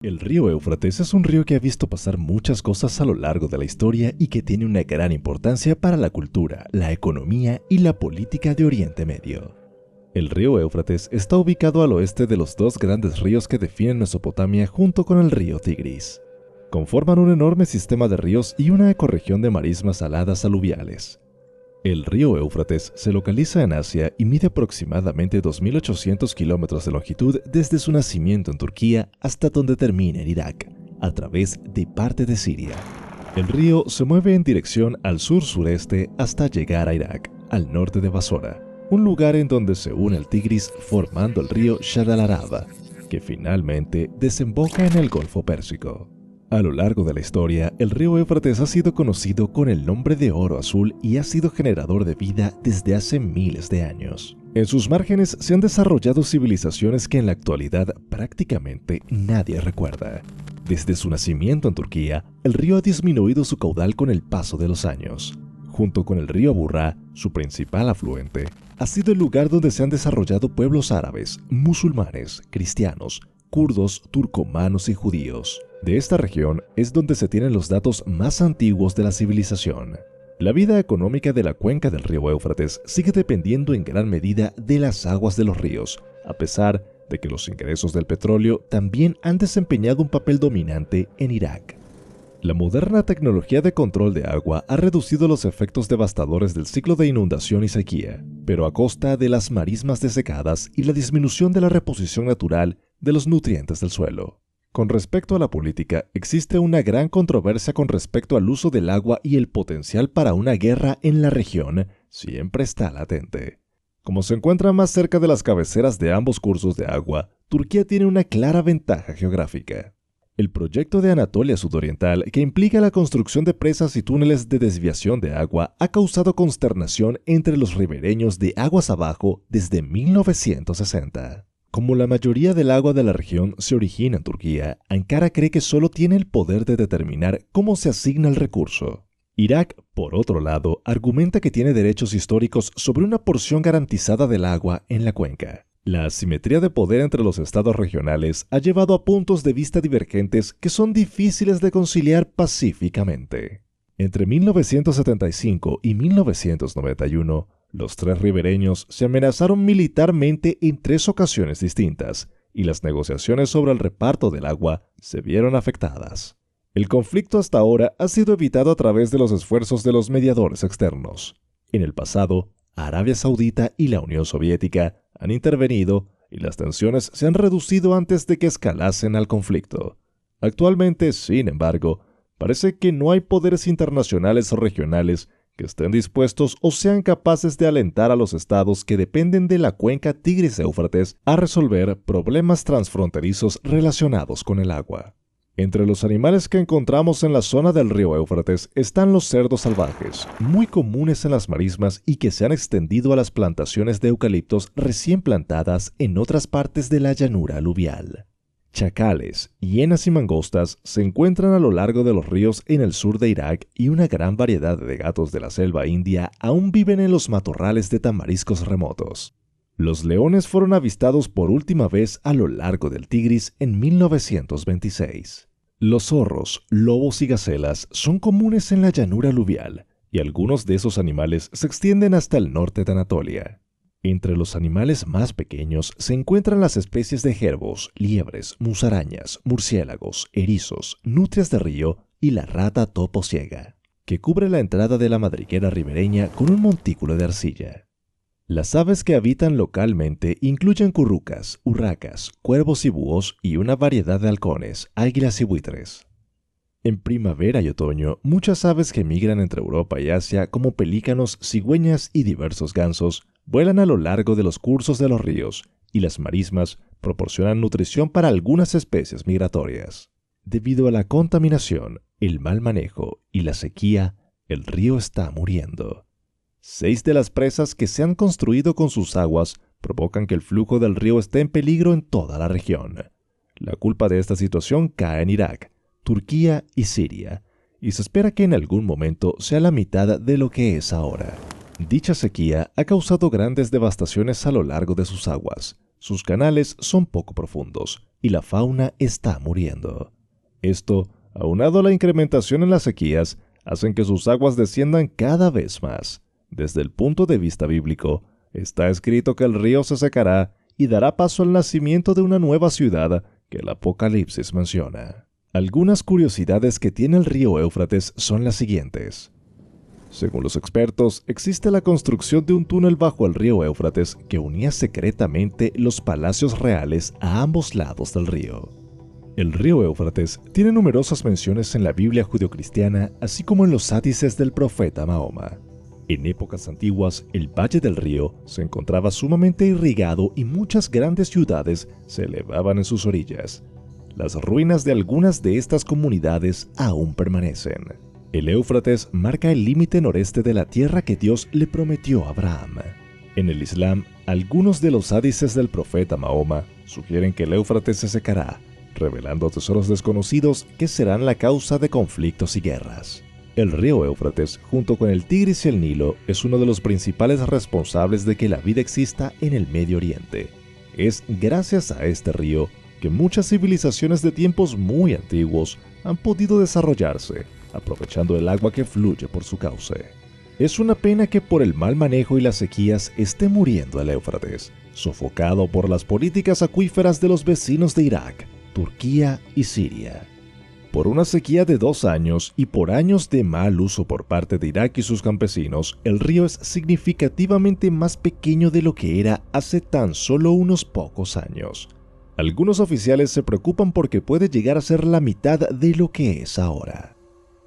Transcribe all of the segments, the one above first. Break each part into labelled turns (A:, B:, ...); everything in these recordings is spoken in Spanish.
A: El río Éufrates es un río que ha visto pasar muchas cosas a lo largo de la historia y que tiene una gran importancia para la cultura, la economía y la política de Oriente Medio. El río Éufrates está ubicado al oeste de los dos grandes ríos que definen Mesopotamia junto con el río Tigris. Conforman un enorme sistema de ríos y una ecorregión de marismas saladas aluviales. El río Éufrates se localiza en Asia y mide aproximadamente 2.800 kilómetros de longitud desde su nacimiento en Turquía hasta donde termina en Irak, a través de parte de Siria. El río se mueve en dirección al sur-sureste hasta llegar a Irak, al norte de Basora, un lugar en donde se une el Tigris formando el río Shadd al-Arab, que finalmente desemboca en el Golfo Pérsico. A lo largo de la historia, el río Éufrates ha sido conocido con el nombre de Oro Azul y ha sido generador de vida desde hace miles de años. En sus márgenes se han desarrollado civilizaciones que en la actualidad prácticamente nadie recuerda. Desde su nacimiento en Turquía, el río ha disminuido su caudal con el paso de los años. Junto con el río Burra, su principal afluente, ha sido el lugar donde se han desarrollado pueblos árabes, musulmanes, cristianos, kurdos, turcomanos y judíos. De esta región es donde se tienen los datos más antiguos de la civilización. La vida económica de la cuenca del río Éufrates sigue dependiendo en gran medida de las aguas de los ríos, a pesar de que los ingresos del petróleo también han desempeñado un papel dominante en Irak. La moderna tecnología de control de agua ha reducido los efectos devastadores del ciclo de inundación y sequía, pero a costa de las marismas desecadas y la disminución de la reposición natural de los nutrientes del suelo. Con respecto a la política, existe una gran controversia con respecto al uso del agua y el potencial para una guerra en la región siempre está latente. Como se encuentra más cerca de las cabeceras de ambos cursos de agua, Turquía tiene una clara ventaja geográfica. El proyecto de Anatolia Sudoriental, que implica la construcción de presas y túneles de desviación de agua, ha causado consternación entre los ribereños de aguas abajo desde 1960. Como la mayoría del agua de la región se origina en Turquía, Ankara cree que solo tiene el poder de determinar cómo se asigna el recurso. Irak, por otro lado, argumenta que tiene derechos históricos sobre una porción garantizada del agua en la cuenca. La asimetría de poder entre los estados regionales ha llevado a puntos de vista divergentes que son difíciles de conciliar pacíficamente. Entre 1975 y 1991, los tres ribereños se amenazaron militarmente en 3 ocasiones distintas, y las negociaciones sobre el reparto del agua se vieron afectadas. El conflicto hasta ahora ha sido evitado a través de los esfuerzos de los mediadores externos. En el pasado, Arabia Saudita y la Unión Soviética han intervenido y las tensiones se han reducido antes de que escalasen al conflicto. Actualmente, sin embargo, parece que no hay poderes internacionales o regionales que estén dispuestos o sean capaces de alentar a los estados que dependen de la cuenca Tigris-Éufrates a resolver problemas transfronterizos relacionados con el agua. Entre los animales que encontramos en la zona del río Éufrates están los cerdos salvajes, muy comunes en las marismas y que se han extendido a las plantaciones de eucaliptos recién plantadas en otras partes de la llanura aluvial. Chacales, hienas y mangostas se encuentran a lo largo de los ríos en el sur de Irak y una gran variedad de gatos de la selva india aún viven en los matorrales de tamariscos remotos. Los leones fueron avistados por última vez a lo largo del Tigris en 1926. Los zorros, lobos y gacelas son comunes en la llanura aluvial y algunos de esos animales se extienden hasta el norte de Anatolia. Entre los animales más pequeños se encuentran las especies de jerbos, liebres, musarañas, murciélagos, erizos, nutrias de río y la rata topo ciega, que cubre la entrada de la madriguera ribereña con un montículo de arcilla. Las aves que habitan localmente incluyen currucas, urracas, cuervos y búhos y una variedad de halcones, águilas y buitres. En primavera y otoño, muchas aves que migran entre Europa y Asia, como pelícanos, cigüeñas y diversos gansos, vuelan a lo largo de los cursos de los ríos, y las marismas proporcionan nutrición para algunas especies migratorias. Debido a la contaminación, el mal manejo y la sequía, el río está muriendo. 6 de las presas que se han construido con sus aguas provocan que el flujo del río esté en peligro en toda la región. La culpa de esta situación cae en Irak, Turquía y Siria, y se espera que en algún momento sea la mitad de lo que es ahora. Dicha sequía ha causado grandes devastaciones a lo largo de sus aguas, sus canales son poco profundos y la fauna está muriendo. Esto, aunado a la incrementación en las sequías, hacen que sus aguas desciendan cada vez más. Desde el punto de vista bíblico, está escrito que el río se secará y dará paso al nacimiento de una nueva ciudad que el Apocalipsis menciona. Algunas curiosidades que tiene el río Éufrates son las siguientes. Según los expertos, existe la construcción de un túnel bajo el río Éufrates que unía secretamente los palacios reales a ambos lados del río. El río Éufrates tiene numerosas menciones en la Biblia judeocristiana, así como en los hadices del profeta Mahoma. En épocas antiguas, el valle del río se encontraba sumamente irrigado y muchas grandes ciudades se elevaban en sus orillas. Las ruinas de algunas de estas comunidades aún permanecen. El Éufrates marca el límite noreste de la tierra que Dios le prometió a Abraham. En el Islam, algunos de los hadices del profeta Mahoma sugieren que el Éufrates se secará, revelando tesoros desconocidos que serán la causa de conflictos y guerras. El río Éufrates, junto con el Tigris y el Nilo, es uno de los principales responsables de que la vida exista en el Medio Oriente. Es gracias a este río que muchas civilizaciones de tiempos muy antiguos han podido desarrollarse, aprovechando el agua que fluye por su cauce. Es una pena que por el mal manejo y las sequías esté muriendo el Éufrates, sofocado por las políticas acuíferas de los vecinos de Irak, Turquía y Siria. Por una sequía de 2 años y por años de mal uso por parte de Irak y sus campesinos, el río es significativamente más pequeño de lo que era hace tan solo unos pocos años. Algunos oficiales se preocupan porque puede llegar a ser la mitad de lo que es ahora.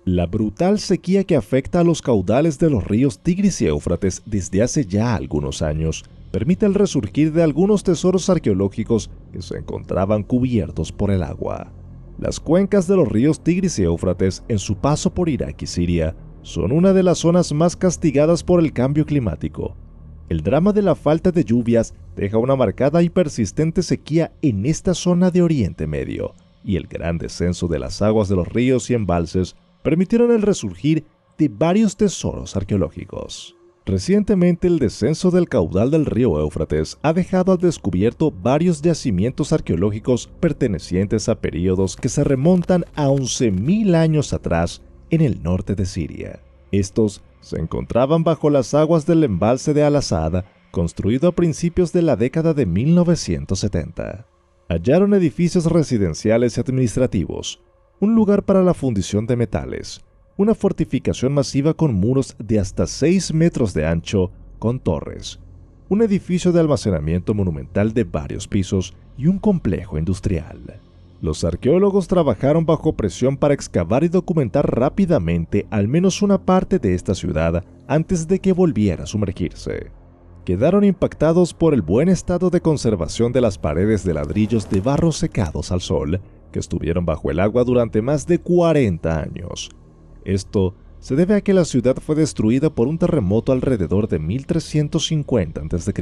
A: La brutal sequía que afecta a los caudales de los ríos Tigris y Éufrates desde hace ya algunos años permite el resurgir de algunos tesoros arqueológicos que se encontraban cubiertos por el agua. Las cuencas de los ríos Tigris y Éufrates, en su paso por Irak y Siria, son una de las zonas más castigadas por el cambio climático. El drama de la falta de lluvias deja una marcada y persistente sequía en esta zona de Oriente Medio, y el gran descenso de las aguas de los ríos y embalses permitieron el resurgir de varios tesoros arqueológicos. Recientemente, el descenso del caudal del río Éufrates ha dejado al descubierto varios yacimientos arqueológicos pertenecientes a períodos que se remontan a 11.000 años atrás en el norte de Siria. Estos se encontraban bajo las aguas del embalse de Al-Asad, construido a principios de la década de 1970. Hallaron edificios residenciales y administrativos, un lugar para la fundición de metales, una fortificación masiva con muros de hasta 6 metros de ancho, con torres, un edificio de almacenamiento monumental de varios pisos y un complejo industrial. Los arqueólogos trabajaron bajo presión para excavar y documentar rápidamente al menos una parte de esta ciudad antes de que volviera a sumergirse. Quedaron impactados por el buen estado de conservación de las paredes de ladrillos de barro secados al sol, que estuvieron bajo el agua durante más de 40 años. Esto se debe a que la ciudad fue destruida por un terremoto alrededor de 1350 a.C.,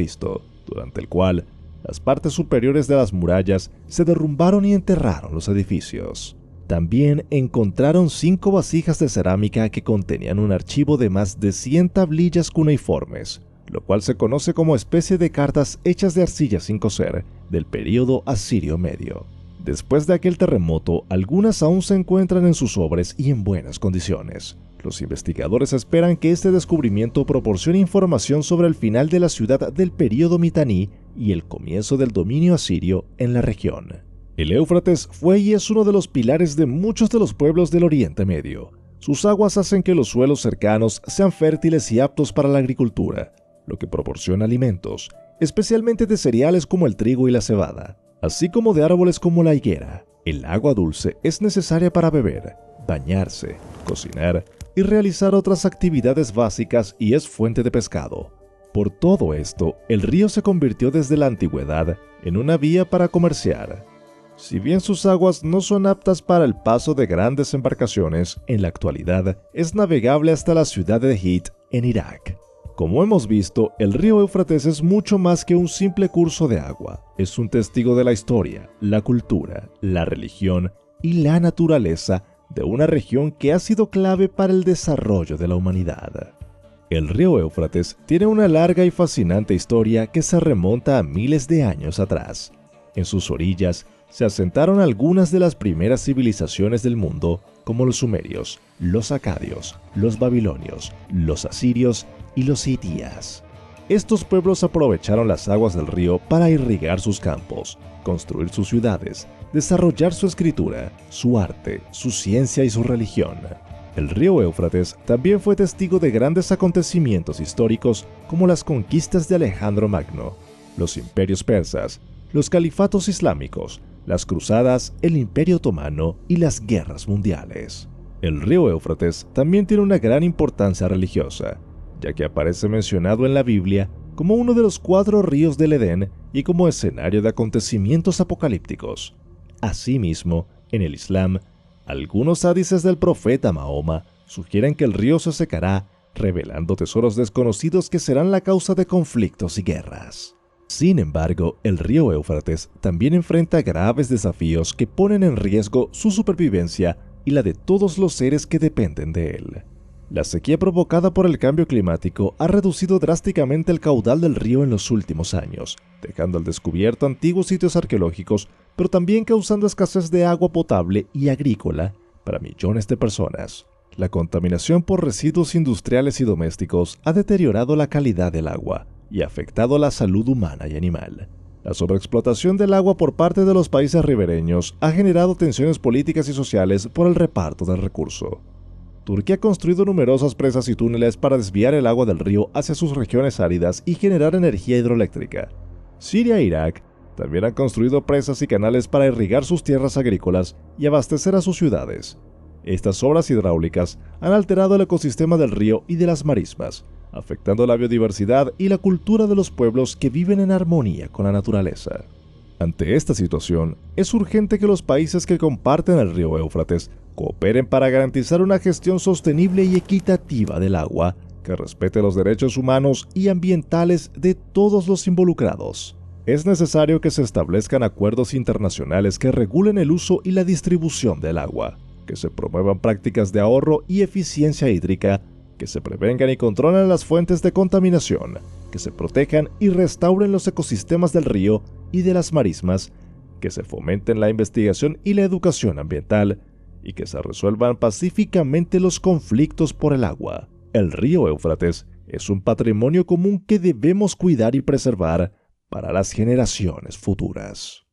A: durante el cual las partes superiores de las murallas se derrumbaron y enterraron los edificios. También encontraron 5 vasijas de cerámica que contenían un archivo de más de 100 tablillas cuneiformes, lo cual se conoce como especie de cartas hechas de arcilla sin cocer del período asirio medio. Después de aquel terremoto, algunas aún se encuentran en sus sobres y en buenas condiciones. Los investigadores esperan que este descubrimiento proporcione información sobre el final de la ciudad del período mitaní y el comienzo del dominio asirio en la región. El Éufrates fue y es uno de los pilares de muchos de los pueblos del Oriente Medio. Sus aguas hacen que los suelos cercanos sean fértiles y aptos para la agricultura, lo que proporciona alimentos, especialmente de cereales como el trigo y la cebada, así como de árboles como la higuera. El agua dulce es necesaria para beber, bañarse, cocinar y realizar otras actividades básicas y es fuente de pescado. Por todo esto, el río se convirtió desde la antigüedad en una vía para comerciar. Si bien sus aguas no son aptas para el paso de grandes embarcaciones, en la actualidad es navegable hasta la ciudad de Hit, en Irak. Como hemos visto, el río Éufrates es mucho más que un simple curso de agua. Es un testigo de la historia, la cultura, la religión y la naturaleza de una región que ha sido clave para el desarrollo de la humanidad. El río Éufrates tiene una larga y fascinante historia que se remonta a miles de años atrás. En sus orillas se asentaron algunas de las primeras civilizaciones del mundo, como los sumerios, los acadios, los babilonios, los asirios y los hititas. Estos pueblos aprovecharon las aguas del río para irrigar sus campos, construir sus ciudades, desarrollar su escritura, su arte, su ciencia y su religión. El río Éufrates también fue testigo de grandes acontecimientos históricos como las conquistas de Alejandro Magno, los imperios persas, los califatos islámicos, las cruzadas, el Imperio Otomano y las guerras mundiales. El río Éufrates también tiene una gran importancia religiosa, ya que aparece mencionado en la Biblia como uno de los 4 ríos del Edén y como escenario de acontecimientos apocalípticos. Asimismo, en el Islam, algunos hadices del profeta Mahoma sugieren que el río se secará, revelando tesoros desconocidos que serán la causa de conflictos y guerras. Sin embargo, el río Éufrates también enfrenta graves desafíos que ponen en riesgo su supervivencia y la de todos los seres que dependen de él. La sequía provocada por el cambio climático ha reducido drásticamente el caudal del río en los últimos años, dejando al descubierto antiguos sitios arqueológicos, pero también causando escasez de agua potable y agrícola para millones de personas. La contaminación por residuos industriales y domésticos ha deteriorado la calidad del agua y ha afectado la salud humana y animal. La sobreexplotación del agua por parte de los países ribereños ha generado tensiones políticas y sociales por el reparto del recurso. Turquía ha construido numerosas presas y túneles para desviar el agua del río hacia sus regiones áridas y generar energía hidroeléctrica. Siria e Irak también han construido presas y canales para irrigar sus tierras agrícolas y abastecer a sus ciudades. Estas obras hidráulicas han alterado el ecosistema del río y de las marismas, afectando la biodiversidad y la cultura de los pueblos que viven en armonía con la naturaleza. Ante esta situación, es urgente que los países que comparten el río Éufrates cooperen para garantizar una gestión sostenible y equitativa del agua, que respete los derechos humanos y ambientales de todos los involucrados. Es necesario que se establezcan acuerdos internacionales que regulen el uso y la distribución del agua, que se promuevan prácticas de ahorro y eficiencia hídrica, que se prevengan y controlen las fuentes de contaminación, que se protejan y restauren los ecosistemas del río y de las marismas, que se fomenten la investigación y la educación ambiental, y que se resuelvan pacíficamente los conflictos por el agua. El río Éufrates es un patrimonio común que debemos cuidar y preservar para las generaciones futuras.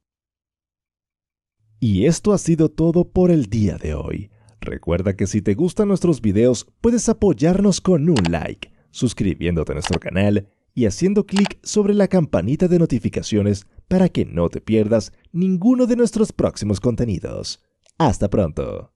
A: Y esto ha sido todo por el día de hoy. Recuerda que si te gustan nuestros videos, puedes apoyarnos con un like, suscribiéndote a nuestro canal y haciendo clic sobre la campanita de notificaciones para que no te pierdas ninguno de nuestros próximos contenidos. ¡Hasta pronto!